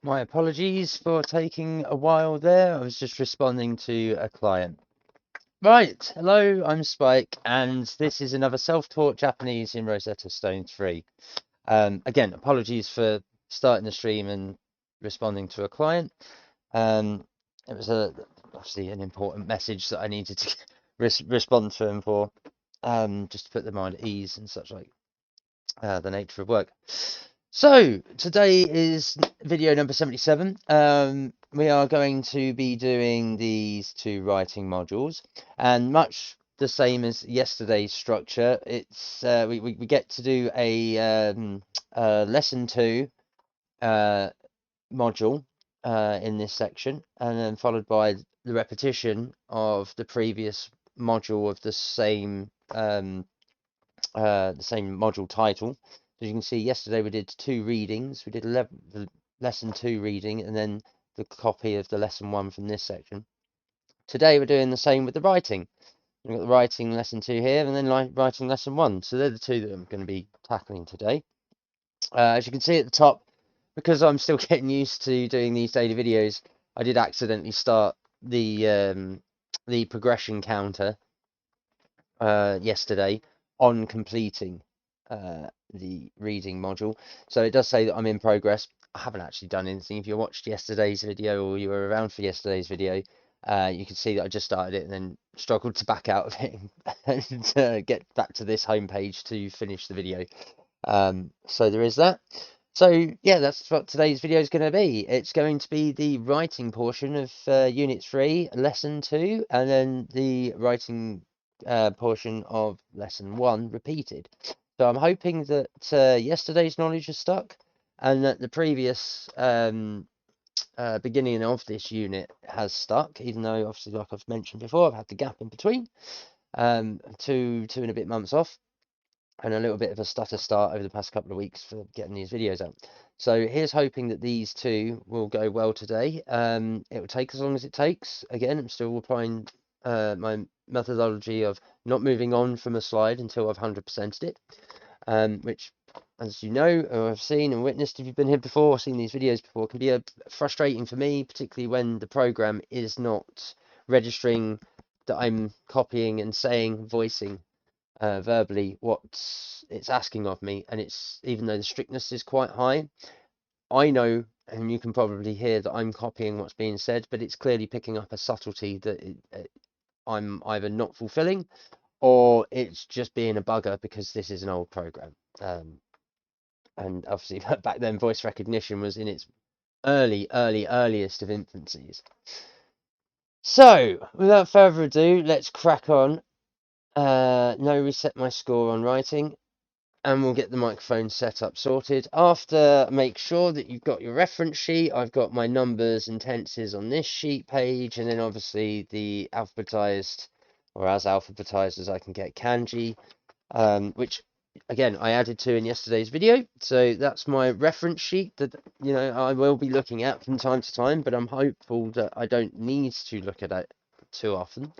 My apologies for taking a while there. I was just responding to a client. Right, hello, I'm Spike, and this is another self-taught Japanese in Rosetta Stone 3. Again, apologies for starting the stream and responding to a client. It was obviously an important message that I needed to respond to him for, just to put them at ease and such like the nature of work. So today is video number 77. We are going to be doing these two writing modules, and much the same as yesterday's structure. It's we get to do a lesson 2 module in this section, and then followed by the repetition of the previous module of the same module title. As you can see, yesterday we did 2 readings. We did the lesson 2 reading and then the copy of the lesson 1 from this section. Today we're doing the same with the writing. We've got the writing lesson 2 here and then writing lesson 1. So they're the 2 that I'm going to be tackling today. As you can see at the top, because I'm still getting used to doing these daily videos, I did accidentally start the progression counter yesterday on completing the reading module. So it does say that I'm in progress. I haven't actually done anything. If you watched yesterday's video or you were around for yesterday's video, you can see that I just started it and then struggled to back out of it and get back to this homepage to finish the video. So there is that. So yeah, that's what today's video is going to be. It's going to be the writing portion of Unit 3, Lesson 2, and then the writing portion of Lesson 1 repeated. So I'm hoping that yesterday's knowledge has stuck, and that the previous beginning of this unit has stuck, even though obviously, like I've mentioned before, I've had the gap in between, 2 and a bit months off, and a little bit of a stutter start over the past couple of weeks for getting these videos out. So here's hoping that these 2 will go well today. It will take as long as it takes. Again, I'm still applying my methodology of not moving on from a slide until I've 100%ed it, which, as you know, or have seen and witnessed if you've been here before or seen these videos before, can be frustrating for me, particularly when the program is not registering that I'm copying and saying, voicing verbally what it's asking of me. And it's, even though the strictness is quite high, I know, and you can probably hear that I'm copying what's being said, but it's clearly picking up a subtlety that I'm either not fulfilling or it's just being a bugger because this is an old program. And obviously back then voice recognition was in its earliest of infancies. So without further ado, let's crack on. No reset my score on writing, and we'll get the microphone set up sorted. After, make sure that you've got your reference sheet. I've got my numbers and tenses on this sheet page, and then obviously the alphabetized, or as alphabetized as I can get, kanji, which again I added to in yesterday's video. So that's my reference sheet that I will be looking at from time to time, but I'm hopeful that I don't need to look at it too often.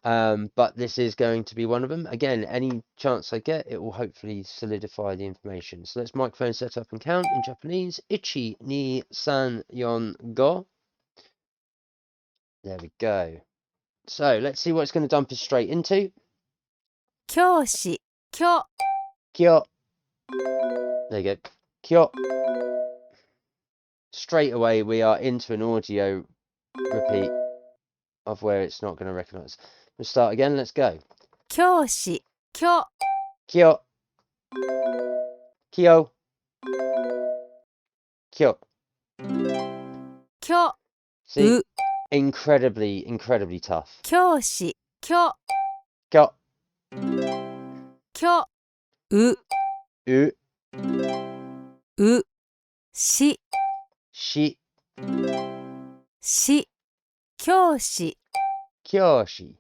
But this is going to be one of them. Again, any chance I get, it will hopefully solidify the information. So let's microphone set up and count in Japanese. Ichi, ni, san, yon, go. There we go. So let's see what it's going to dump us straight into. 教師、教、 Kyo. There you go. Kyo. Straight away, we are into an audio repeat of where it's not going to recognize. We'll start again. Let's go. 教師、教、 Kyo. Kyo. Kyo. 教、 See, incredibly tough. 教師、教、 Kyo. 教、う、 U. う、し、 Shi. し、教師、 Kyoshi.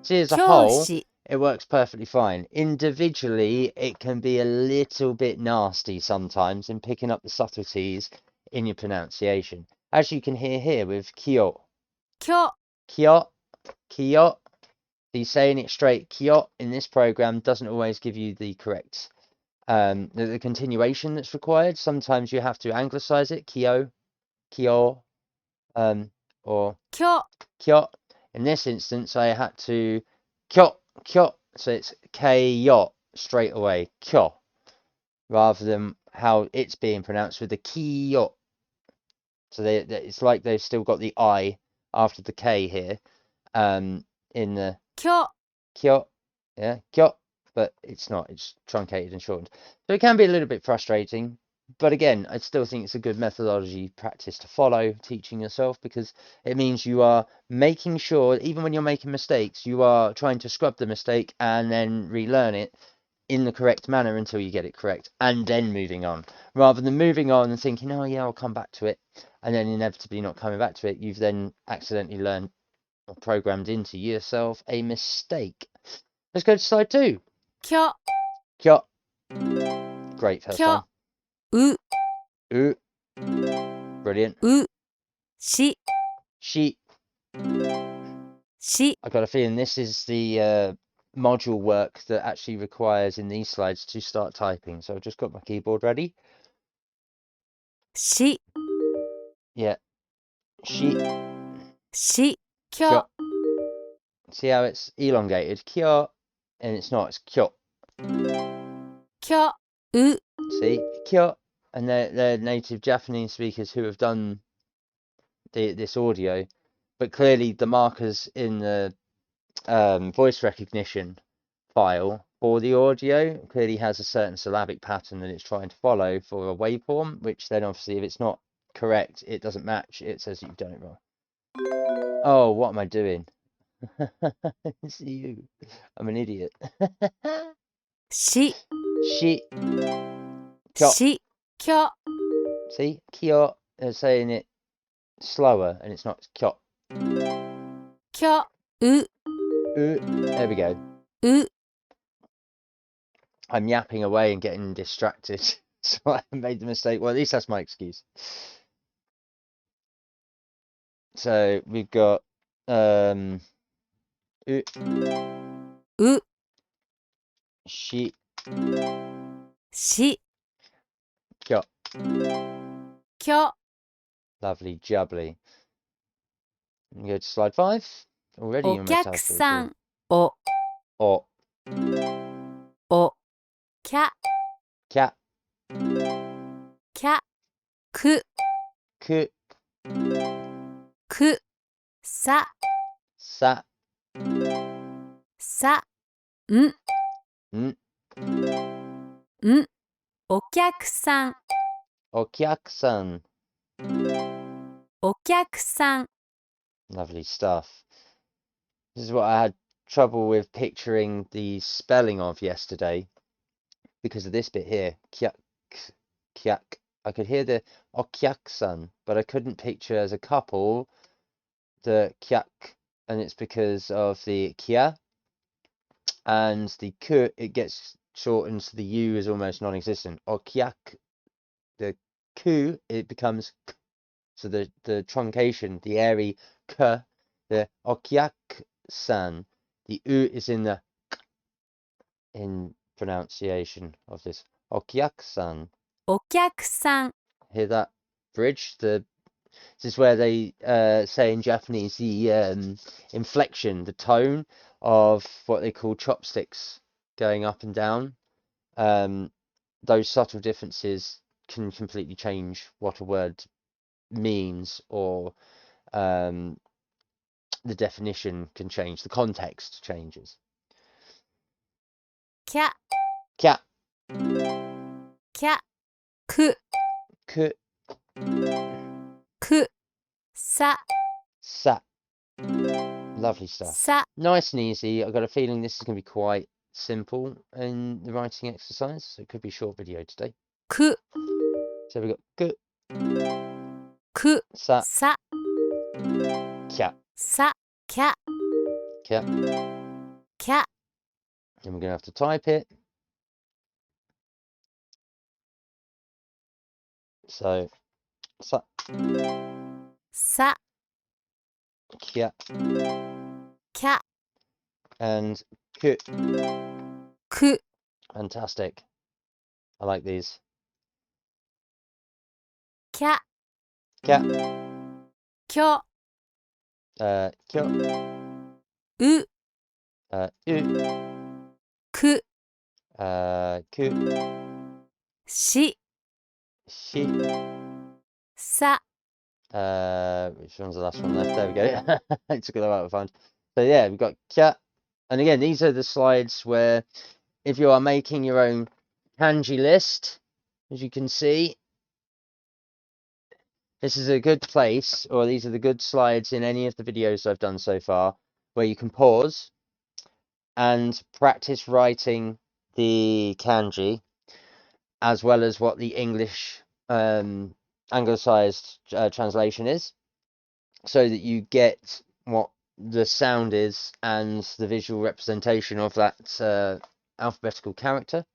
See, as a 教 whole, 師、 it works perfectly fine. Individually, it can be a little bit nasty sometimes in picking up the subtleties in your pronunciation. As you can hear here with kyo. 教、 Kyo. Kyo. So saying it straight, kyo, in this program doesn't always give you the correct the continuation that's required. Sometimes you have to anglicize it, kyo, kyo, or きょ kyo. In this instance, I had to kyo, kyo, so it's kyo straight away, kyo, rather than how it's being pronounced with the kyo. So it's like they've still got the I after the K here, in the きょ kyo, yeah, kyo, but it's not, it's truncated and shortened. So it can be a little bit frustrating, but again, I still think it's a good methodology practice to follow, teaching yourself, because it means you are making sure, even when you're making mistakes, you are trying to scrub the mistake and then relearn it in the correct manner until you get it correct, and then moving on, rather than moving on and thinking, oh yeah, I'll come back to it, and then inevitably not coming back to it. You've then accidentally learned or programmed into yourself a mistake. Let's go to slide 2. きょ Kyo. Great first きょ time. う Ooh. Brilliant. うし She. し I got a feeling this is the module work that actually requires in these slides to start typing. So I've just got my keyboard ready. し Yeah. She. しき Kyo. ょ See how it's elongated? Kyo. And it's not, it's kyo. きょう See? Kyo. And they're native Japanese speakers who have done this audio. But clearly the markers in the voice recognition file for the audio clearly has a certain syllabic pattern that it's trying to follow for a waveform, which then obviously if it's not correct, it doesn't match, it says you've done it wrong. Oh, what am I doing? It's you. I'm an idiot. し She. Kyo. しきょ See? Kyo. They're saying it slower and it's not, it's kyo. きょう There we go. う I'm yapping away and getting distracted. So I made the mistake. Well, at least that's my excuse. So we've got u, う she, し kyo. きょ Lovely jubbly. And go to slide 5. Already お almost 客 halfway さ through. んお Or おきゃ cat, きゃく ku, くさ sa, さん n, んお客さん okyaku-san. お客さん Lovely stuff. This is what I had trouble with picturing the spelling of yesterday because of this bit here. Kyak, kyak. I could hear the okyaku-san, but I couldn't picture as a couple the kyak, and it's because of the kia and the ku, it gets shortened, so the u is almost non-existent. Okyak, the ku, it becomes k, so the truncation, the airy k, the okyak-san, the u is in the k in pronunciation of this. Okyak-san. お客さん Hear that bridge? This is where they say in Japanese the inflection, the tone of what they call chopsticks going up and down. Those subtle differences can completely change what a word means, or the definition can change, the context changes. きゃ Kya, きゃく ku, くさ sa. Lovely stuff. さ Nice and easy. I've got a feeling this is going to be quite simple in the writing exercise, so it could be a short video today. く So we've got ku, く sa, さ kya, さきゃ kya. きゃ And we're going to have to type it. So, sa, さ kya, きゃ and ku. く Fantastic. I like these. きゃ、 Cat, きょ、 kyo, う、 u, く、 ku, し、 shi. さ、 Which one's the last one left? There we go. It took a while to find. So yeah, we've got kya. And again, these are the slides where if you are making your own kanji list, as you can see, this is a good place, or these are the good slides in any of the videos I've done so far, where you can pause and practice writing the kanji, as well as what the English anglicized translation is, so that you get what the sound is and the visual representation of that alphabetical character,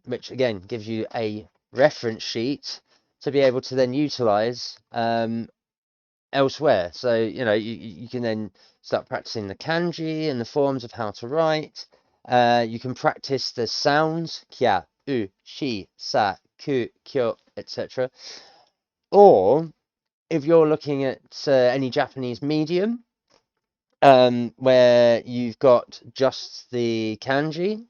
which again gives you a reference sheet to be able to then utilize elsewhere. So you can then start practicing the kanji and the forms of how to write. You can practice the sounds kya, u, shi, sa, ku, kyo, etc. Or if you're looking at any Japanese medium, where you've got just the kanji,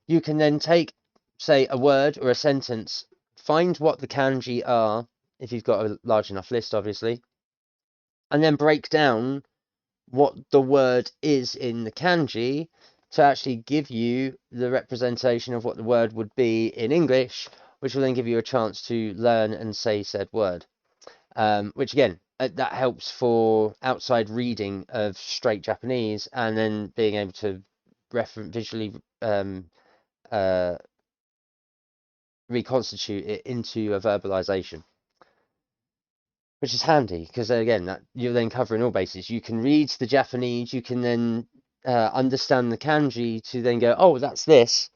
you can then take, say, a word or a sentence, find what the kanji are, if you've got a large enough list, obviously, and then break down what the word is in the kanji to actually give you the representation of what the word would be in English, which will then give you a chance to learn and say said word. Which again, that helps for outside reading of straight Japanese, and then being able to visually reconstitute it into a verbalization, which is handy because again, that you're then covering all bases. You can read the Japanese, you can then understand the kanji to then go, oh, that's this,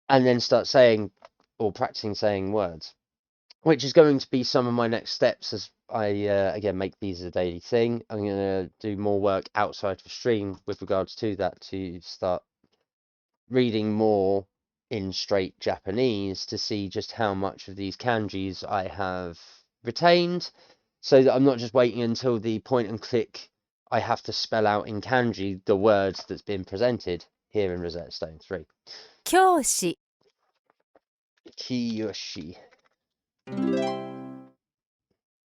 and then start saying or practicing saying words, which is going to be some of my next steps as I again make these a daily thing. I'm going to do more work outside of stream with regards to that, to start reading more in straight Japanese to see just how much of these kanjis I have retained, so that I'm not just waiting until the point and click I have to spell out in kanji the words that's been presented here in Rosetta Stone 3. 教師、 Kiyoshi.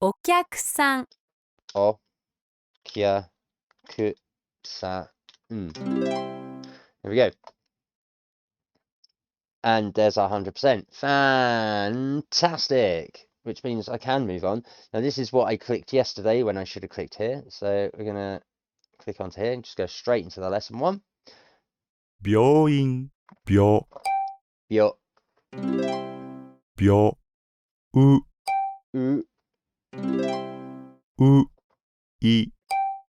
お客さん、 O kya ku sa. There we go. And there's our 100%. Fantastic. Which means I can move on. Now, this is what I clicked yesterday when I should have clicked here. So we're going to click onto here and just go straight into the lesson one. 病院、病、 Byo, 病、う、 u, う、い、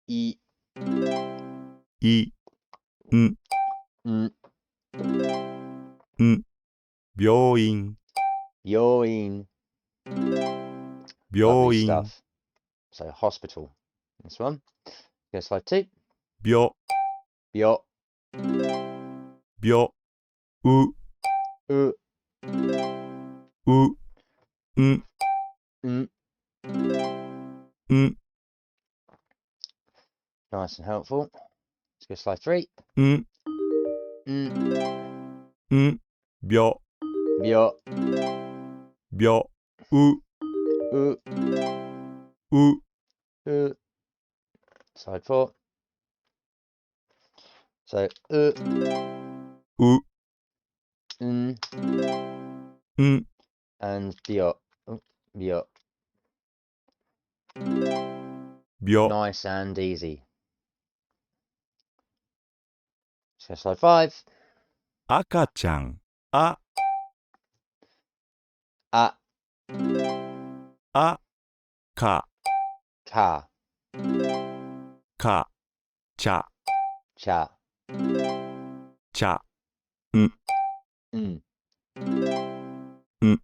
i, い、ん、 n, ん、病院、 yoin. 病 Lovely 院、 stuff. So hospital. This one. Go slide 2. 病、 Byo, 病、う、 u, う、ん、 n. ん、 Nice and helpful. Let's go slide 3. ん、 N, ん、病、 byo, 病、う、 u, う、 u. Slide 4. So, u, う、 n, ん、 and byo. Byo. 病、 Nice and easy. So slide 5. 赤ちゃん、あ、 A, あ、か、 ka, か、ちゃ、 cha, ちゃ、ん、 n. ん、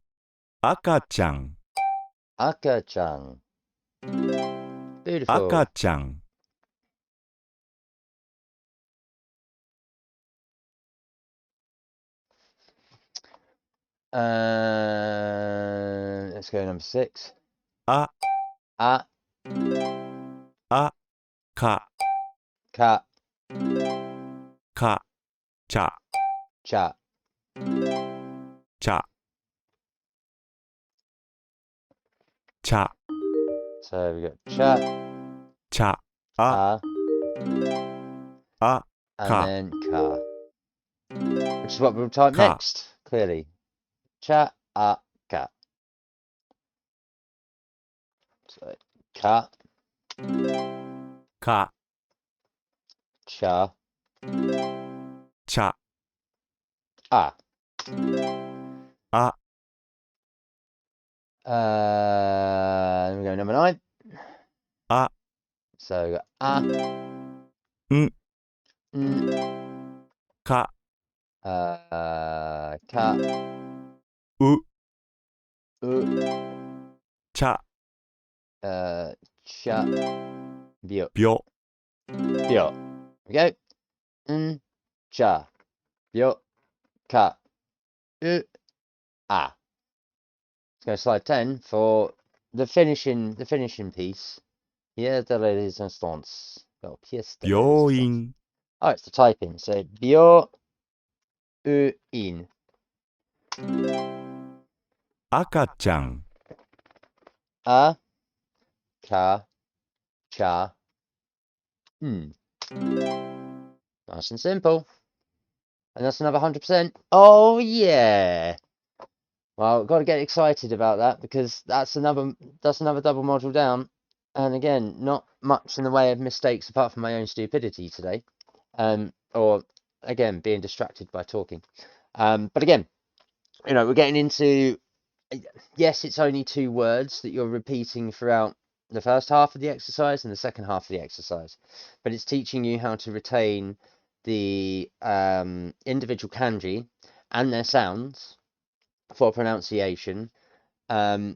赤ちゃん、 Aka-chan. Beautiful. 赤ちゃん、Let's go number 6. あ、 A, あ、か、 ka, か、ちゃ、 cha. ちゃ、 ちゃ、 So we got cha, ちゃ、あ、 a, あ、 and か、 then ka, which is what we'll type ka. next, clearly. Cha, a, ka. So ka, か、 cha, ちゃ、 a. あ、 Then we go number 9. あ、 So we got a, ん、 n, か、 ka, う、 u, ちゃ、 cha, bio, びょ、 bio. We go. N, cha, bio, ka, u, a. Let's go slide 10 for the finishing piece. Here de la résistance. Well, pièce de la 病 résistance. 院、 Oh, it's the typing. So bio, u, in. 赤ちゃん、 A, ka, cha, n. Nice and simple. And that's another 100%. Oh, yeah. Well, got to get excited about that because that's another double module down. And again, not much in the way of mistakes apart from my own stupidity today. Or again, being distracted by talking. But again, we're getting into, yes, it's only 2 words that you're repeating throughout the first half of the exercise and the second half of the exercise, but it's teaching you how to retain the individual kanji and their sounds for pronunciation, so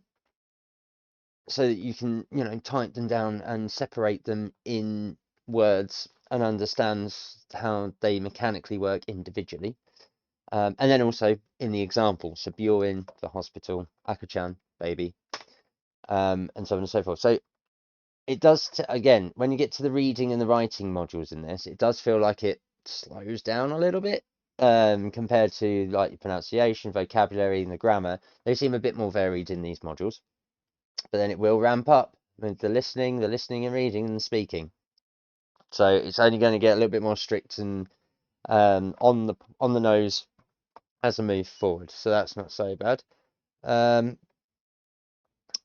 that you can, type them down and separate them in words and understand how they mechanically work individually. And then also in the example, so Byoin, the hospital, Akachan, baby, and so on and so forth. So it does, again, when you get to the reading and the writing modules in this, it does feel like it slows down a little bit compared to like your pronunciation, vocabulary, and the grammar. They seem a bit more varied in these modules, but then it will ramp up with the listening and reading and speaking. So it's only going to get a little bit more strict and on the nose as I move forward. So that's not so bad.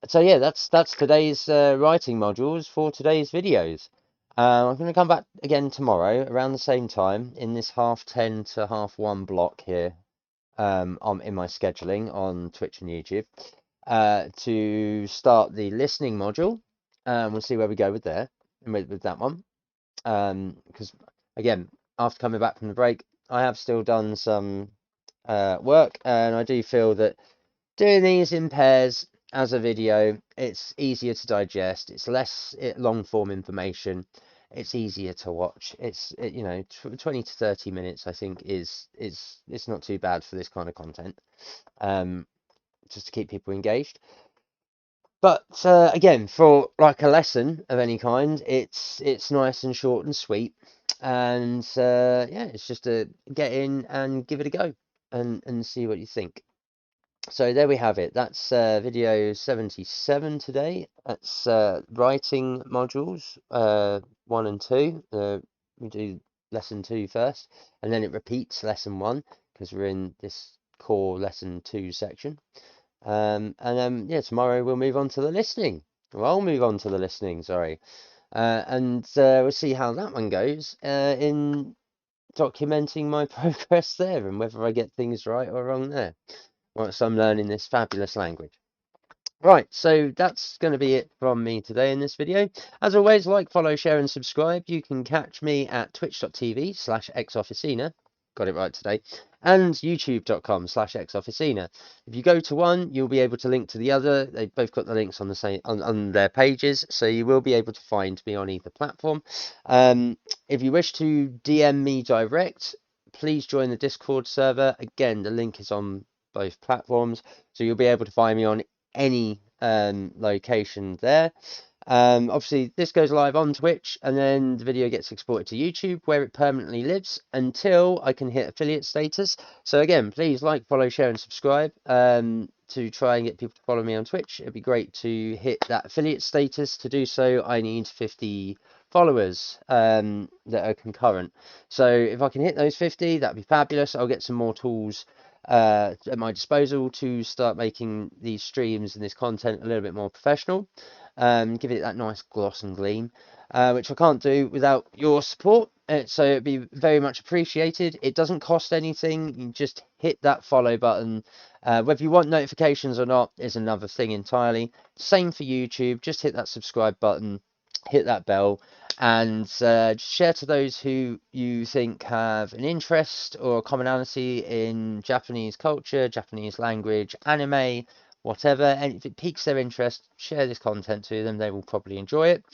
So yeah, that's today's writing modules for today's videos. I'm going to come back again tomorrow around the same time in this 10:30 to 1:30 block here in my scheduling on Twitch and YouTube to start the listening module. We'll see where we go with that one. Because again, after coming back from the break, I have still done some work, and I do feel that doing these in pairs as a video, it's easier to digest. It's less long form information. It's easier to watch. It's 20 to 30 minutes. I think it's not too bad for this kind of content. Just to keep people engaged. But again, for like a lesson of any kind, it's nice and short and sweet. And yeah, it's just to get in and give it a go and see what you think. So there we have it. That's video 77 today. That's writing modules 1 and 2. We do lesson 2 first, and then it repeats lesson 1 because we're in this core lesson 2 section. And then yeah, tomorrow we'll move on to the listening. Well, I'll move on to the listening. Sorry, and we'll see how that one goes in documenting my progress there and whether I get things right or wrong there. Once I'm learning this fabulous language. Right, so that's going to be it from me today in this video. As always, like, follow, share, and subscribe. You can catch me at twitch.tv/xofficina. Got it right today. And youtube.com/xofficina. If you go to one, you'll be able to link to the other. They've both got the links on the same on their pages, so you will be able to find me on either platform. If you wish to DM me direct, please join the Discord server. Again, the link is on both platforms. So you'll be able to find me on any location there. Obviously, this goes live on Twitch, and then the video gets exported to YouTube, where it permanently lives until I can hit affiliate status. So again, please like, follow, share, and subscribe to try and get people to follow me on Twitch. It'd be great to hit that affiliate status. To do so, I need 50 followers that are concurrent. So if I can hit those 50, that'd be fabulous. I'll get some more tools at my disposal to start making these streams and this content a little bit more professional. Give it that nice gloss and gleam, which I can't do without your support. So it'd be very much appreciated. It doesn't cost anything. You just hit that follow button. Whether you want notifications or not is another thing entirely. Same for YouTube. Just hit that subscribe button, hit that bell, and just share to those who you think have an interest or a commonality in Japanese culture, Japanese language, anime, whatever. And if it piques their interest, share this content to them. They will probably enjoy it.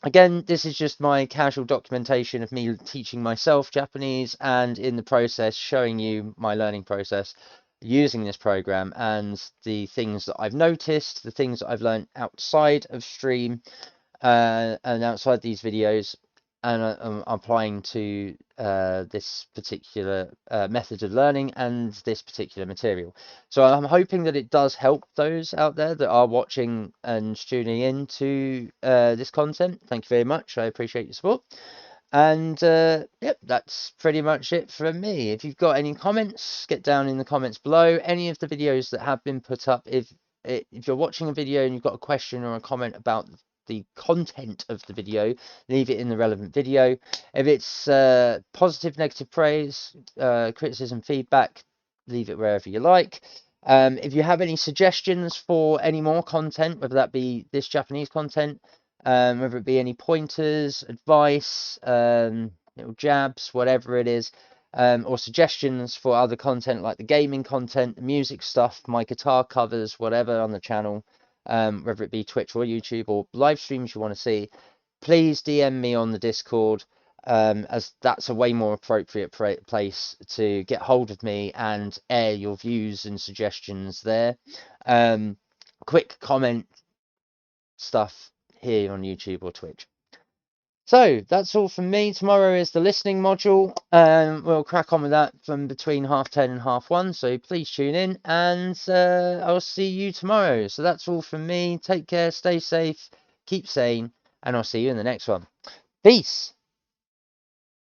Again, this is just my casual documentation of me teaching myself Japanese, and in the process showing you my learning process using this program and the things that I've noticed, the things that I've learned outside of stream and outside these videos, and I'm applying to this particular method of learning and this particular material. So I'm hoping that it does help those out there that are watching and tuning in to this content. Thank you very much. I appreciate your support. And yep, that's pretty much it from me. If you've got any comments, get down in the comments below. Any of the videos that have been put up, if you're watching a video and you've got a question or a comment about the content of the video, leave it in the relevant video. If it's positive, negative praise, criticism, feedback, leave it wherever you like. If you have any suggestions for any more content, whether that be this Japanese content, whether it be any pointers, advice, little jabs, whatever it is, or suggestions for other content like the gaming content, the music stuff, my guitar covers, whatever on the channel, whether it be Twitch or YouTube or live streams you want to see, please DM me on the Discord, as that's a way more appropriate place to get hold of me and air your views and suggestions there. Quick comment stuff here on YouTube or Twitch. So that's all from me. Tomorrow is the listening module. We'll crack on with that from between 10:30 and 1:30. So please tune in, and I'll see you tomorrow. So that's all from me. Take care, stay safe, keep sane, and I'll see you in the next one. Peace.